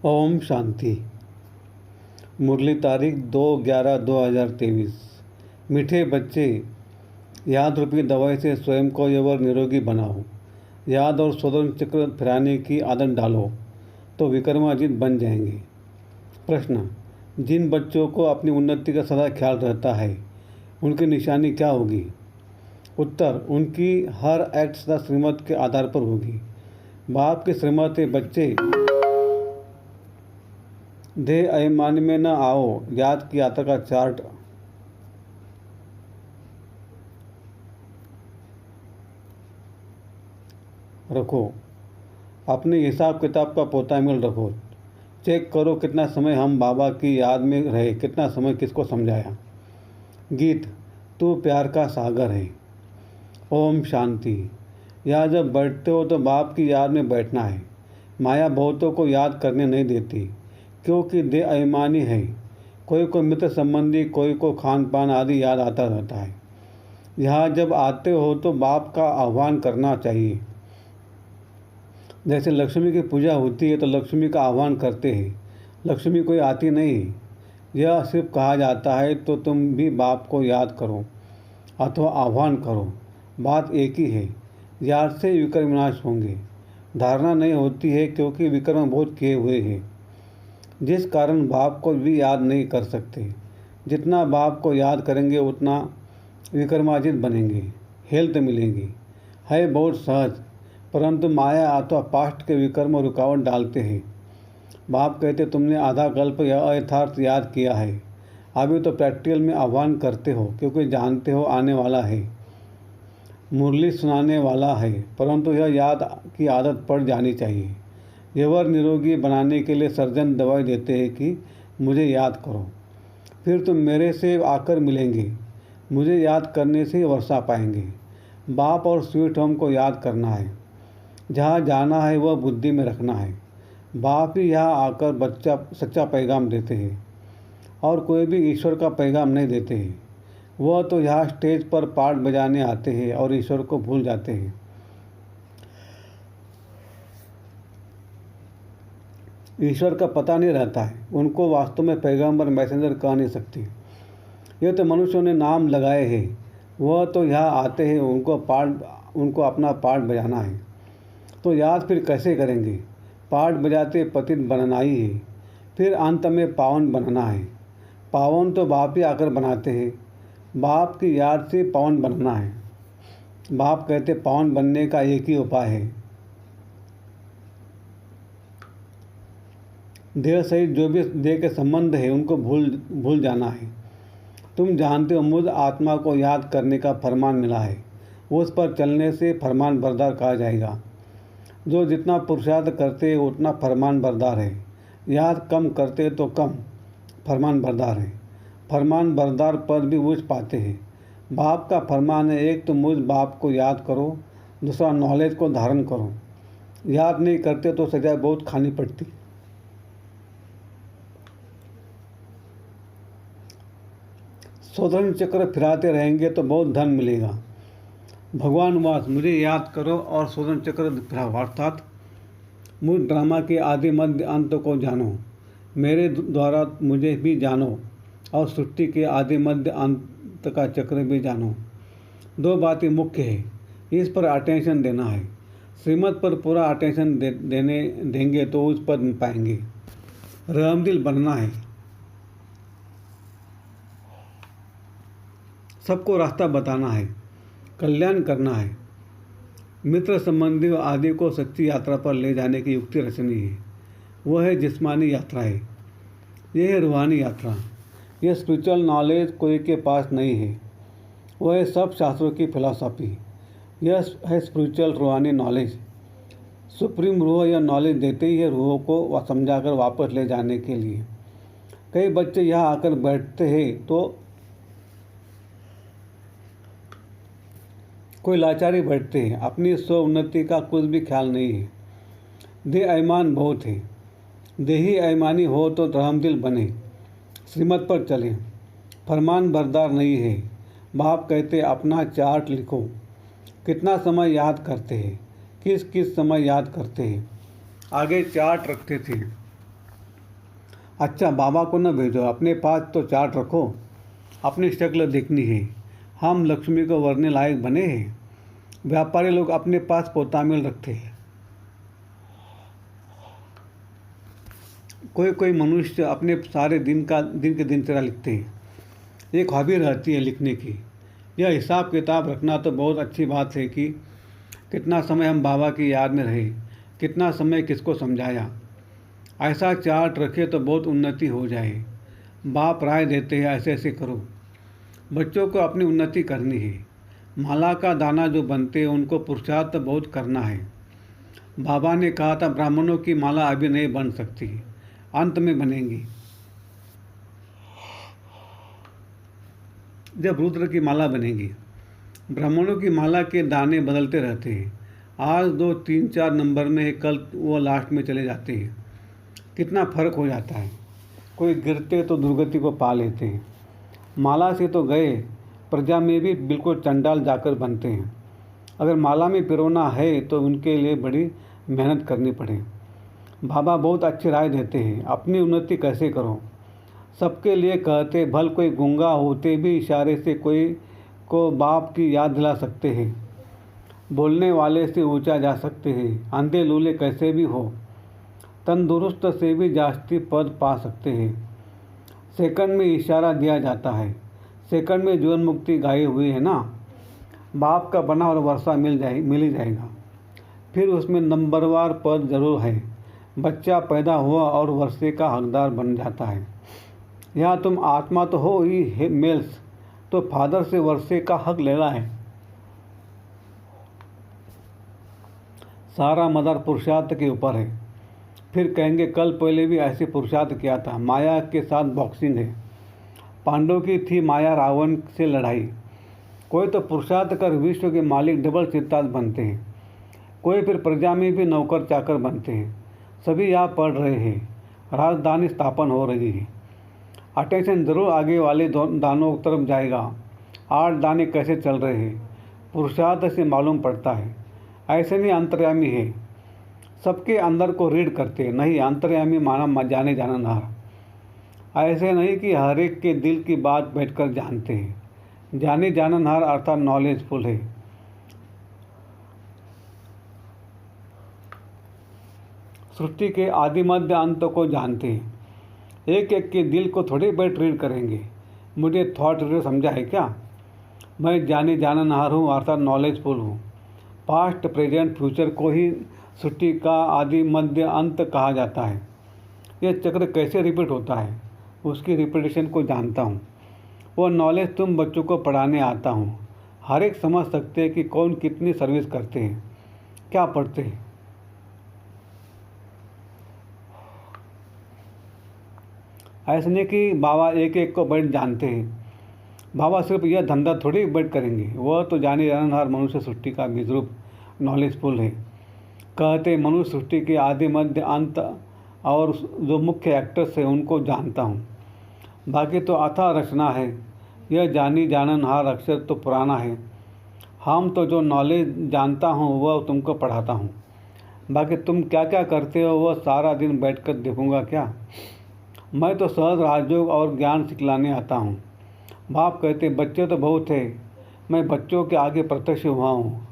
ओम शांति। मुरली तारीख 2/11/2023। मीठे बच्चे, याद रूपी दवाई से स्वयं को यवर निरोगी बनाओ। याद और स्वर्ण चक्र फिराने की आदत डालो तो विक्रमाजित बन जाएंगे। प्रश्न: जिन बच्चों को अपनी उन्नति का सदा ख्याल रहता है उनकी निशानी क्या होगी? उत्तर: उनकी हर एक्ट सदा श्रीमत के आधार पर होगी। बाप की श्रीमत है, बच्चे देह अभिमान में न आओ। याद की यात्रा का चार्ट रखो। अपने हिसाब किताब का पोता मिल रखो। चेक करो कितना समय हम बाबा की याद में रहे, कितना समय किसको समझाया। गीत: तू प्यार का सागर है। ओम शांति। यहाँ जब बैठते हो तो बाप की याद में बैठना है। माया बहुतों को याद करने नहीं देती क्योंकि देह अभिमानी है। कोई को मित्र संबंधी, कोई को खान पान आदि याद आता रहता है। यहाँ जब आते हो तो बाप का आह्वान करना चाहिए। जैसे लक्ष्मी की पूजा होती है तो लक्ष्मी का आह्वान करते हैं। लक्ष्मी कोई आती नहीं, यह सिर्फ कहा जाता है। तो तुम भी बाप को याद करो अथवा आह्वान करो, बात एक ही है। याद से विक्रम विनाश होंगे। धारणा नहीं होती है क्योंकि विक्रम बहुत किए हुए हैं, जिस कारण बाप को भी याद नहीं कर सकते। जितना बाप को याद करेंगे उतना विक्रमाजित बनेंगे, हेल्थ मिलेगी। है बहुत सहज, परंतु माया अथवा पास्ट के विक्रम रुकावट डालते हैं। बाप कहते तुमने आधा कल्प या अयथार्थ याद किया है, अभी तो प्रैक्टिकल में आह्वान करते हो क्योंकि जानते हो आने वाला है, मुरली सुनाने वाला है। परंतु यह याद की आदत पड़ जानी चाहिए। यवर निरोगी बनाने के लिए सर्जन दवाई देते हैं कि मुझे याद करो, फिर तुम मेरे से आकर मिलेंगे। मुझे याद करने से ही वर्षा पाएंगे। बाप और स्वीट होम को याद करना है। जहाँ जाना है वह बुद्धि में रखना है। बाप ही यहाँ आकर बच्चा सच्चा पैगाम देते हैं और कोई भी ईश्वर का पैगाम नहीं देते हैं। वह तो यहाँ स्टेज पर पाठ बजाने आते हैं और ईश्वर को भूल जाते हैं। ईश्वर का पता नहीं रहता है उनको। वास्तव में पैगंबर मैसेंजर कह नहीं सकते। ये तो मनुष्यों ने नाम लगाए हैं। वह तो यहाँ आते हैं, उनको अपना पाठ बजाना है। तो याद फिर कैसे करेंगे? पाठ बजाते पतित बनना ही है, फिर अंत में पावन बनना है। पावन तो बाप ही आकर बनाते हैं। बाप की याद से पावन बनना है। बाप कहते पावन बनने का एक ही उपाय है, देह सहित जो भी देह के संबंध है उनको भूल जाना है। तुम जानते हो मुझ आत्मा को याद करने का फरमान मिला है, उस पर चलने से फरमान बरदार कहा जाएगा। जो जितना पुरुषार्थ करते उतना फरमान बरदार है। याद कम करते तो कम फरमान बरदार है। फरमान बरदार पद भी उच्च पाते हैं। बाप का फरमान है, एक तो मुझ बाप को याद करो, दूसरा नॉलेज को धारण करो। याद नहीं करते तो सजा बहुत खानी पड़ती। स्वर्ण चक्र फिराते रहेंगे तो बहुत धन मिलेगा। भगवान वास मुझे याद करो और स्वर्ण चक्र फिराओ, अर्थात मुझ ड्रामा के आदि मध्य अंत को जानो। मेरे द्वारा मुझे भी जानो और सृष्टि के आदि मध्य अंत का चक्र भी जानो। दो बातें मुख्य है, इस पर अटेंशन देना है। श्रीमत पर पूरा अटेंशन देंगे तो उस पद पाएंगे। रहमदिल बनना है, सबको रास्ता बताना है, कल्याण करना है। मित्र संबंधी आदि को सच्ची यात्रा पर ले जाने की युक्ति रचनी है। वह है जिस्मानी यात्रा है, यह है रूहानी यात्रा। यह स्पिरिचुअल नॉलेज कोई के पास नहीं है, वह है सब शास्त्रों की फिलॉसफी। यह है स्पिरिचुअल रूहानी नॉलेज। सुप्रीम रूह यह नॉलेज देते ही है रूहों को समझाकर वापस ले जाने के लिए। कई बच्चे यहाँ आकर बैठते हैं तो कोई लाचारी बैठते हैं, अपनी स्व उन्नति का कुछ भी ख्याल नहीं है। देह अभिमान बहुत है। देही अभिमानी हो तो रहमदिल बने, श्रीमत पर चलें, फरमान बरदार नहीं है। बाप कहते अपना चार्ट लिखो, कितना समय याद करते हैं, किस किस समय याद करते हैं। आगे चार्ट रखते थे। अच्छा, बाबा को न भेजो, अपने पास तो चार्ट रखो, अपनी शक्ल देखनी है। हम लक्ष्मी को वरने लायक बने हैं। व्यापारी लोग अपने पास पोतामेल रखते हैं। कोई कोई मनुष्य अपने सारे दिन की दिनचर्या लिखते हैं। एक हॉबी रहती है लिखने की। यह हिसाब किताब रखना तो बहुत अच्छी बात है कि कितना समय हम बाबा की याद में रहे, कितना समय किसको समझाया। ऐसा चार्ट रखे तो बहुत उन्नति हो जाए। बाप राय देते हैं ऐसे ऐसे करो। बच्चों को अपनी उन्नति करनी है। माला का दाना जो बनते हैं उनको पुरुषार्थ बहुत करना है। बाबा ने कहा था ब्राह्मणों की माला अभी नहीं बन सकती, अंत में बनेंगी। जब रुद्र की माला बनेगी। ब्राह्मणों की माला के दाने बदलते रहते हैं। आज 2, 3, 4 नंबर में है, कल वो लास्ट में चले जाते हैं। कितना फर्क हो जाता है। कोई गिरते तो दुर्गति को पा लेते हैं। माला से तो गए, प्रजा में भी बिल्कुल चंडाल जाकर बनते हैं। अगर माला में पिरोना है तो उनके लिए बड़ी मेहनत करनी पड़े। बाबा बहुत अच्छी राय देते हैं, अपनी उन्नति कैसे करो। सबके लिए कहते, भल कोई गूंगा होते भी इशारे से कोई को बाप की याद दिला सकते हैं। बोलने वाले से ऊंचा जा सकते हैं। अंधे लूले कैसे भी हो, तंदुरुस्त से भी जास्ती पद पा सकते हैं। सेकंड में इशारा दिया जाता है। सेकंड में जीवन मुक्ति गाई हुई है ना। बाप का बना और वर्षा मिल ही जाएगा। फिर उसमें नंबरवार पद जरूर है। बच्चा पैदा हुआ और वर्षे का हकदार बन जाता है। यहाँ तुम आत्मा तो हो ही मेल्स, तो फादर से वर्षे का हक लेना है। सारा मदर पुरुषार्थ के ऊपर है। फिर कहेंगे कल पहले भी ऐसे पुरुषार्थ किया था। माया के साथ बॉक्सिंग है। पांडवों की थी माया रावण से लड़ाई। कोई तो पुरुषार्थ कर विश्व के मालिक डबल सिद्धार्थ बनते हैं। कोई फिर प्रजा में भी नौकर चाकर बनते हैं। सभी यहाँ पढ़ रहे हैं। राजधानी स्थापन हो रही है। अटेंशन जरूर आगे वाले दानों की तरफ जाएगा। 8 दाने कैसे चल रहे हैं, पुरुषार्थ से मालूम पड़ता है। ऐसे नहीं अंतर्यामी है, सबके अंदर को रीड करते हैं। नहीं, अंतर्यामी माना जाने जाननहार। ऐसे नहीं कि हर एक के दिल की बात बैठकर जानते हैं। जाने जाननहार अर्थात नॉलेजफुल है। सृष्टि के आदि मध्य अंत को जानते हैं। एक एक के दिल को थोड़ी बैठ रीड करेंगे। मुझे थॉट रीडर समझा है क्या? मैं जाने जाननहार हूँ अर्थात नॉलेजफुल हूँ। पास्ट, प्रेजेंट, फ्यूचर को ही सृष्टि का आदि मध्य अंत कहा जाता है। यह चक्र कैसे रिपीट होता है, उसकी रिपीटेशन को जानता हूँ। वो नॉलेज तुम बच्चों को पढ़ाने आता हूँ। हर एक समझ सकते हैं कि कौन कितनी सर्विस करते हैं, क्या पढ़ते हैं। ऐसे नहीं कि बाबा एक एक को बैठ जानते हैं। बाबा सिर्फ यह धंधा थोड़ी बैठ करेंगे। वह तो जाने जाननहार मनुष्य सृष्टि का बीज रूप नॉलेजफुल है। कहते मनुष्य सृष्टि के आदि मध्य अंत और जो मुख्य एक्टर्स हैं उनको जानता हूँ। बाकी तो अथाह रचना है। यह जानी जाननहार अक्षर तो पुराना है। हम तो जो नॉलेज जानता हूँ वह तुमको पढ़ाता हूँ। बाकी तुम क्या क्या करते हो वह सारा दिन बैठकर देखूँगा क्या? मैं तो सहज राजयोग और ज्ञान सिखलाने आता हूँ। बाप कहते बच्चे तो बहुत है, मैं बच्चों के आगे प्रत्यक्ष हुआ हूँ।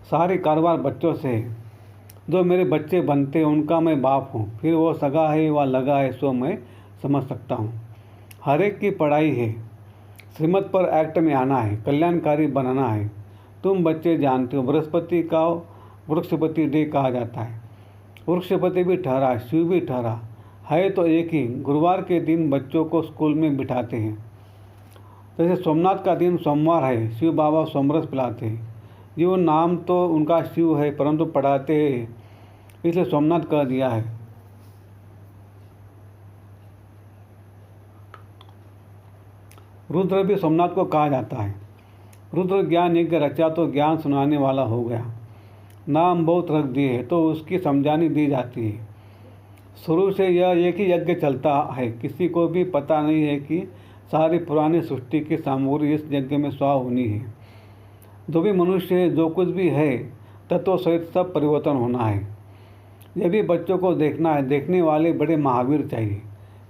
सारे कारोबार बच्चों से है। जो मेरे बच्चे बनते हैं उनका मैं बाप हूँ। फिर वो सगा है व लगा है सो मैं समझ सकता हूँ। हर एक की पढ़ाई है। श्रीमत पर एक्ट में आना है, कल्याणकारी बनाना है। तुम बच्चे जानते हो बृहस्पति का वृक्षपति डे कहा जाता है। वृक्षपति भी ठहरा, शिव भी ठहरा, है तो एक ही। गुरुवार के दिन बच्चों को स्कूल में बिठाते हैं। जैसे सोमनाथ का दिन सोमवार है, शिव बाबा सोमरस पिलाते हैं। ये वो नाम तो उनका शिव है परंतु पढ़ाते हैं, इसलिए सोमनाथ कह दिया है। रुद्र भी सोमनाथ को कहा जाता है। रुद्र ज्ञान यज्ञ रचा तो ज्ञान सुनाने वाला हो गया। नाम बहुत रख दिए तो उसकी समझानी दी जाती है। शुरू से यह एक ही यज्ञ चलता है। किसी को भी पता नहीं है कि सारी पुरानी सृष्टि की सामग्री इस यज्ञ में स्वाह होनी है। जो भी मनुष्य है, जो कुछ भी है, तत्व सहित सब परिवर्तन होना है। ये भी बच्चों को देखना है, देखने वाले बड़े महावीर चाहिए।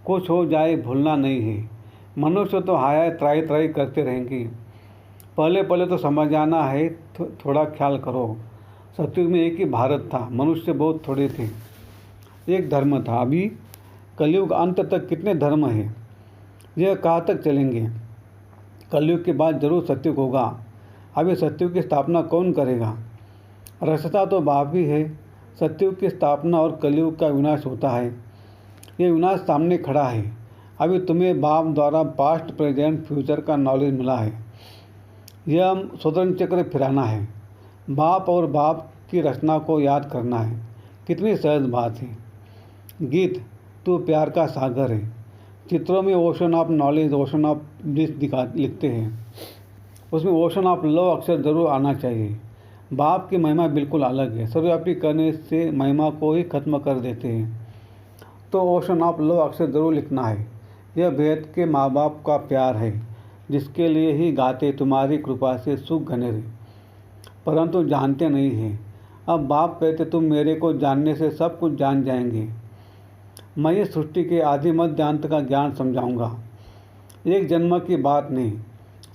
कुछ हो जाए भूलना नहीं है। मनुष्य तो हाय त्राई त्राई करते रहेंगे। पहले पहले तो समझ आना है, थोड़ा ख्याल करो। सतयुग में एक ही भारत था, मनुष्य बहुत थोड़े थे, एक धर्म था। अभी कलयुग अंत तक कितने धर्म हैं, यह कहाँ तक चलेंगे। कलयुग के बाद जरूर सतयुग होगा। अभी सतयुग की स्थापना कौन करेगा। रचता तो बाप ही है। सतयुग की स्थापना और कलयुग का विनाश होता है। ये विनाश सामने खड़ा है। अभी तुम्हें बाप द्वारा पास्ट प्रेजेंट फ्यूचर का नॉलेज मिला है। यह स्वतंत्र चक्र फिराना है। बाप और बाप की रचना को याद करना है। कितनी सहज बात है। गीत तू प्यार का सागर है। चित्रों में ocean of knowledge, ocean of bliss लिखते हैं। उसमें ओशन ऑफ लव अक्षर जरूर आना चाहिए। बाप की महिमा बिल्कुल अलग है। सर्वव्यापी करने से महिमा को ही खत्म कर देते हैं। तो ओशन ऑफ लव अक्षर जरूर लिखना है। यह भेद के माँ बाप का प्यार है, जिसके लिए ही गाते तुम्हारी कृपा से सुख घने रहे, परंतु जानते नहीं हैं। अब बाप कहते तुम मेरे को जानने से सब कुछ जान जाएंगे। मैं इस सृष्टि के आदि मध्य अंत का ज्ञान समझाऊंगा। एक जन्म की बात नहीं,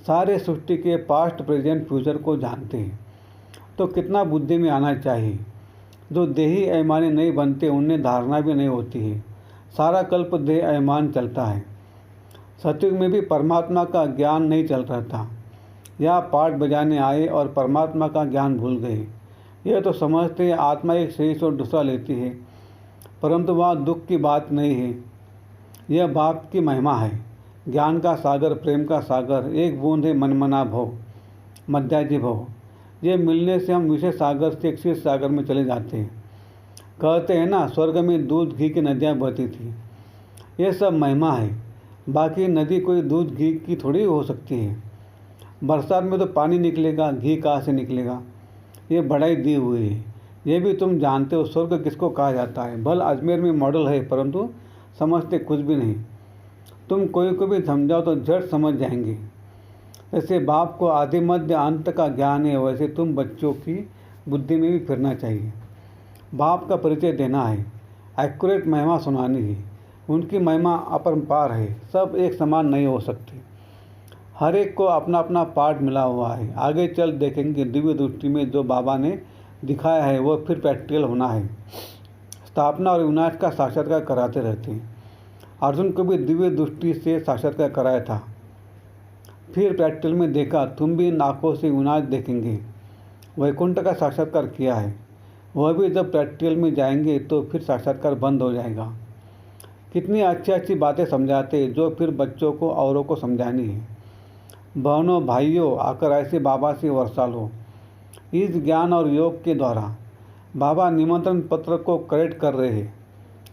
सारे सृष्टि के पास्ट प्रेजेंट फ्यूचर को जानते हैं। तो कितना बुद्धि में आना चाहिए। जो देही अभिमानी नहीं बनते उन्हें धारणा भी नहीं होती है। सारा कल्प देह अभिमान चलता है। सतयुग में भी परमात्मा का ज्ञान नहीं चल रहा था। यह पाठ बजाने आए और परमात्मा का ज्ञान भूल गए। यह तो समझते हैं आत्मा एक शरीर और दूसरा लेती है, परंतु वहाँ दुख की बात नहीं है। यह बाप की महिमा है। ज्ञान का सागर, प्रेम का सागर, एक बूंद है मनमना भव, मध्याजी भव। ये मिलने से हम विशेष सागर से क्षीर सागर में चले जाते हैं। कहते हैं ना, स्वर्ग में दूध घी की नदियाँ बहती थी। ये सब महिमा है। बाकी नदी कोई दूध घी की थोड़ी हो सकती है। बरसात में तो पानी निकलेगा, घी कहाँ से निकलेगा। ये बढ़ाई दी हुई है। ये भी तुम जानते हो स्वर्ग किसको कहा जाता है। भल अजमेर में मॉडल है, परंतु समझते कुछ भी नहीं। तुम कोई को भी समझाओ तो झट समझ जाएंगे। जैसे बाप को आदि मध्य अंत का ज्ञान है, वैसे तुम बच्चों की बुद्धि में भी फिरना चाहिए। बाप का परिचय देना है, एक्यूरेट महिमा सुनानी है। उनकी महिमा अपरंपार है। सब एक समान नहीं हो सकते। हर एक को अपना अपना पार्ट मिला हुआ है। आगे चल देखेंगे दिव्य दृष्टि में जो बाबा ने दिखाया है वह फिर प्रैक्टिकल होना है। स्थापना और विनाश का साक्षात्कार कराते रहते हैं। अर्जुन को भी दिव्य दृष्टि से साक्षात्कार कराया था, फिर प्रैक्टिकल में देखा। तुम भी इन आँखों से विनाश देखेंगे। वैकुंठ का साक्षात्कार किया है, वह भी जब प्रैक्टिकल में जाएंगे तो फिर साक्षात्कार बंद हो जाएगा। कितनी अच्छी अच्छी बातें समझाते जो फिर बच्चों को औरों को समझानी है। बहनों भाइयों, आकर ऐसे बाबा से वर्षा लो। इस ज्ञान और योग के द्वारा बाबा निमंत्रण पत्र को करेक्ट कर रहे हैं,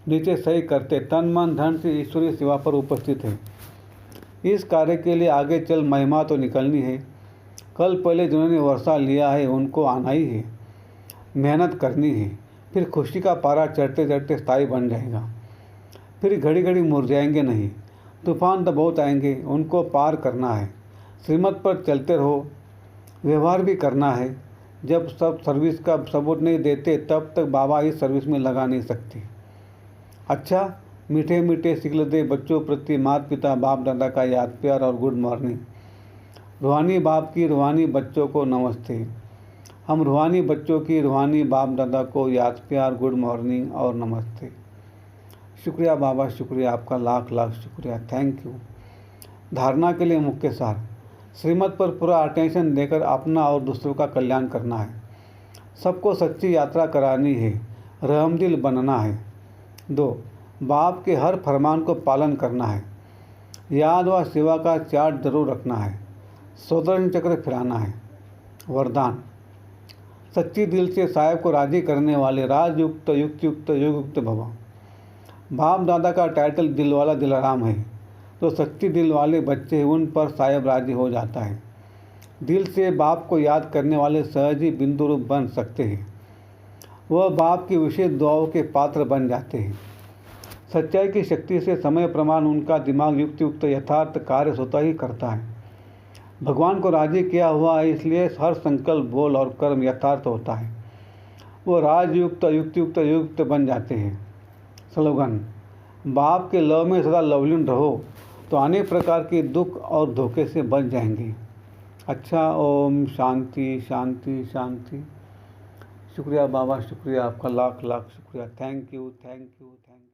नीचे सही करते, तन मन धन से ईश्वरीय सेवा पर उपस्थित है। इस कार्य के लिए आगे चल महिमा तो निकलनी है। कल पहले जिन्होंने वर्षा लिया है उनको आना ही है, मेहनत करनी है। फिर खुशी का पारा चढ़ते चढ़ते स्थायी बन जाएगा। फिर घड़ी घड़ी मुरझाएंगे नहीं। तूफान तो बहुत आएंगे, उनको पार करना है। श्रीमत पर चलते रहो, व्यवहार भी करना है। जब सब सर्विस का सबूत नहीं देते तब तक बाबा इस सर्विस में लगा नहीं सकते। अच्छा, मीठे मीठे सिखलते बच्चों प्रति माता पिता बाप दादा का याद प्यार और गुड मॉर्निंग। रूहानी बाप की रूहानी बच्चों को नमस्ते। हम रूहानी बच्चों की रूहानी बाप दादा को याद प्यार, गुड मॉर्निंग और नमस्ते। शुक्रिया बाबा, शुक्रिया आपका, लाख लाख शुक्रिया, थैंक यू। धारणा के लिए मुख्य सार, श्रीमत पर पूरा अटेंशन देकर अपना और दूसरों का कल्याण करना है। सबको सच्ची यात्रा करानी है, रहमदिल बनना है। 2, बाप के हर फरमान को पालन करना है। याद व सेवा का चार्ट जरूर रखना है। स्वतंत्र चक्र फिराना है। वरदान, सच्ची दिल से साहेब को राजी करने वाले राजयुक्त युक्त युक्त भव। बाप दादा का टाइटल दिल वाला दिलाराम है। तो सच्ची दिल वाले बच्चे उन पर साहेब राजी हो जाता है। दिल से बाप को याद करने वाले सहज ही बिंदु रूप बन सकते हैं। वह बाप की विशेष दुआओं के पात्र बन जाते हैं। सच्चाई की शक्ति से समय प्रमाण उनका दिमाग युक्त युक्त यथार्थ कार्य स्वतः ही करता है। भगवान को राजी किया हुआ है, इसलिए हर संकल्प बोल और कर्म यथार्थ होता है। वो राजयुक्त युक्तियुक्त युक्त बन जाते हैं। स्लोगन: बाप के लव में सदा लवलीन रहो तो अनेक प्रकार के दुख और धोखे से बच जाएंगे। अच्छा, ओम शांति शांति शांति। शुक्रिया बाबा, शुक्रिया आपका, लाख लाख शुक्रिया। Thank you thank you thank you.